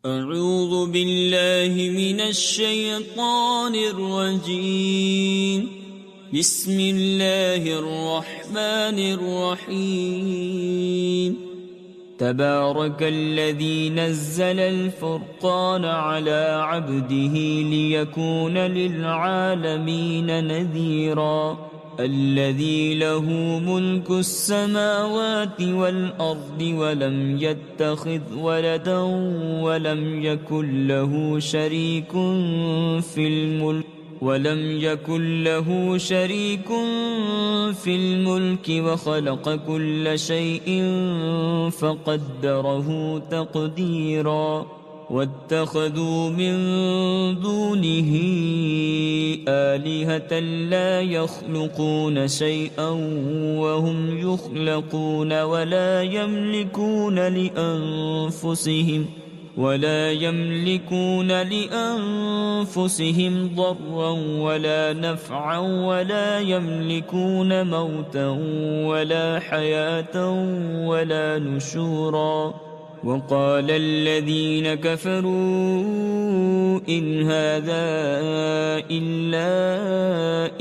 أعوذ بالله من الشيطان الرجيم. بسم الله الرحمن الرحيم. تبارك الذي نزل الفرقان على عبده ليكون للعالمين نذيرا. الذي له ملك السماوات والأرض ولم يتخذ ولدا ولم يكن له شريك في الملك وخلق كل شيء فقدره تقديرا. واتخذوا من دونه آلهة لا يخلقون شيئا وهم يخلقون ولا يملكون لأنفسهم ضرا ولا نفعا ولا يملكون موتا ولا حياة ولا نشورا. وقال الذين كفروا إن هذا إلا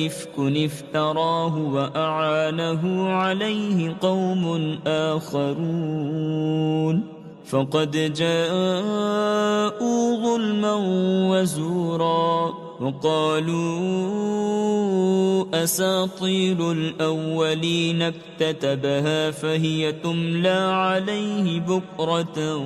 إفك افتراه وأعانه عليه قوم آخرون فقد جاءوا ظلما وزورا. وقالوا أساطير الأولين اكتتبها فهي تملى عليه بكرة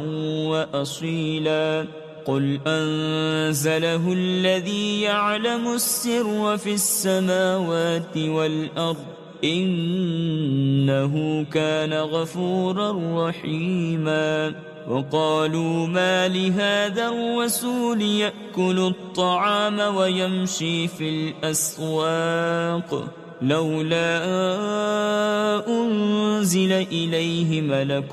وأصيلا. قل أنزله الذي يعلم السر في السماوات والأرض إنه كان غفورا رحيما. وقالوا ما لهذا الرسول يأكل الطعام ويمشي في الأسواق لولا أنزل إليه ملك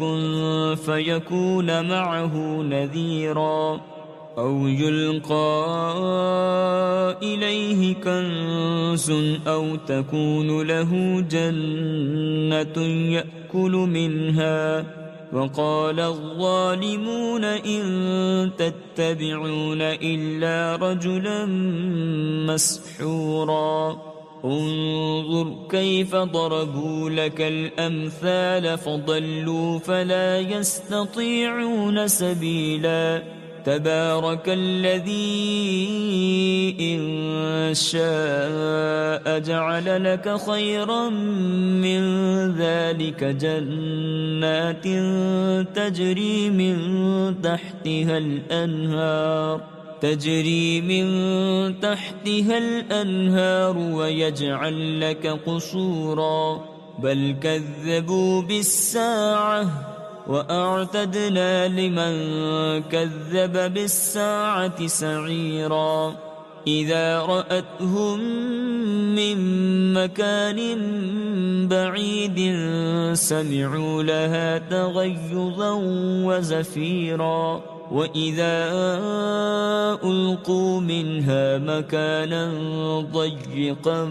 فيكون معه نذيرا. أو يلقى إليه كنز أو تكون له جنة يأكل منها. وقال الظالمون إن تتبعون إلا رجلا مسحورا. انظر كيف ضربوا لك الأمثال فضلوا فلا يستطيعون سبيلا. تبارك الذي إن شاء جعل لك خيرا من ذلك جنات تجري من تحتها الأنهار ويجعل لك قصورا. بل كذبوا بالساعة وأعتدنا لمن كذب بالساعة سعيرا. إذا رأتهم من مكان بعيد سمعوا لها تغيظا وزفيرا. وإذا ألقوا منها مكانا ضيقا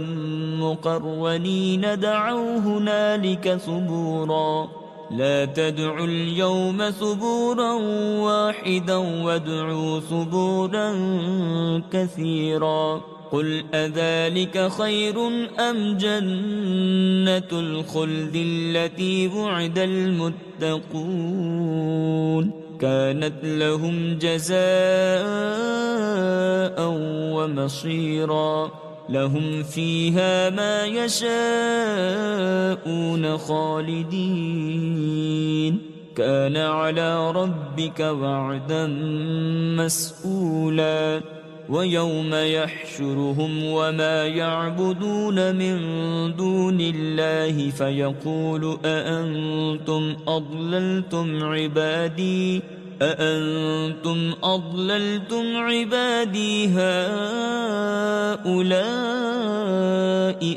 مقرنين دعوا هنالك ثبورا. لا تدعوا اليوم ثبورا واحدا وادعوا ثبورا كثيرا. قل أذلك خير أم جنة الخلد التي وعد المتقون كانت لهم جزاء ومصيرا. لهم فيها ما يشاءون خالدين كان على ربك وعدا مسئولا. ويوم يحشرهم وما يعبدون من دون الله فيقول أأنتم أضللتم عبادي هؤلاء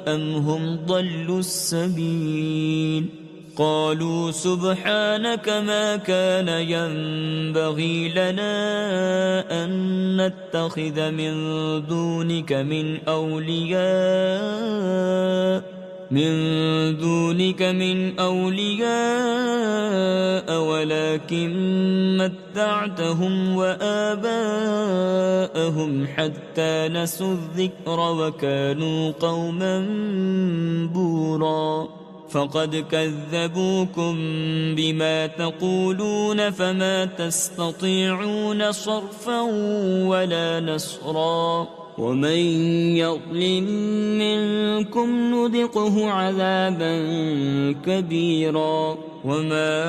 أم هم ضلوا السبيل. قالوا سبحانك ما كان ينبغي لنا أن نتخذ من دونك من أولياء من دونك من أولياء ولكن متعتهم وآباءهم حتى نسوا الذكر وكانوا قوما بورا فقد كذبوكم بما تقولون فما تستطيعون صرفا ولا نصرا ومن يظلم منكم نذقه عذابا كبيرا وما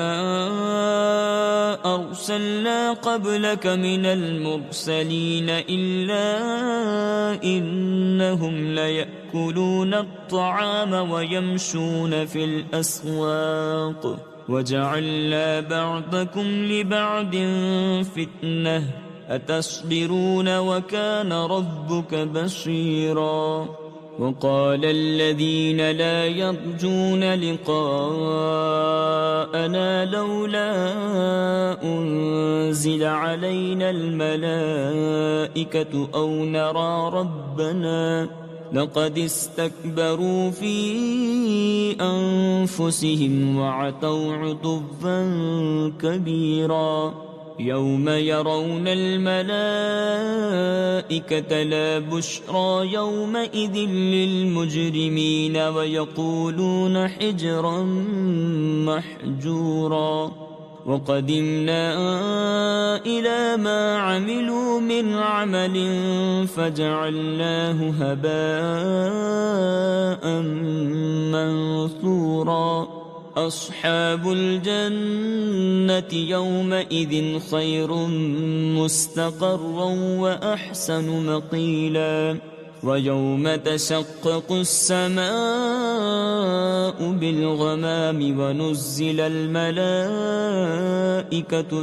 أرسلنا قبلك من المرسلين إلا إنهم ليأكلون الطعام ويمشون في الأسواق وجعلنا بعضكم لبعض فتنة أتصبرون وكان ربك بصيرا وقال الذين لا يرجون لقاءنا لولا أنزل علينا الملائكة أو نرى ربنا لقد استكبروا في أنفسهم وعتوا عتوا كبيرا يوم يرون الملائكة لا بشرى يومئذ للمجرمين ويقولون حجرا محجورا وقدمنا إلى ما عملوا من عمل فجعلناه هباء منثورا أصحاب الجنة يومئذ خير مستقرا وأحسن مقيلا ويوم تشقق السماء بالغمام ونزل الملائكة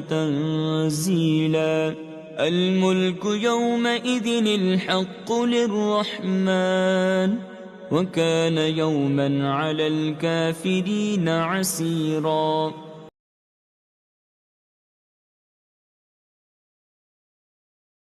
تنزيلا الملك يومئذ الحق للرحمن وكان يوما على الكافرين عسيرا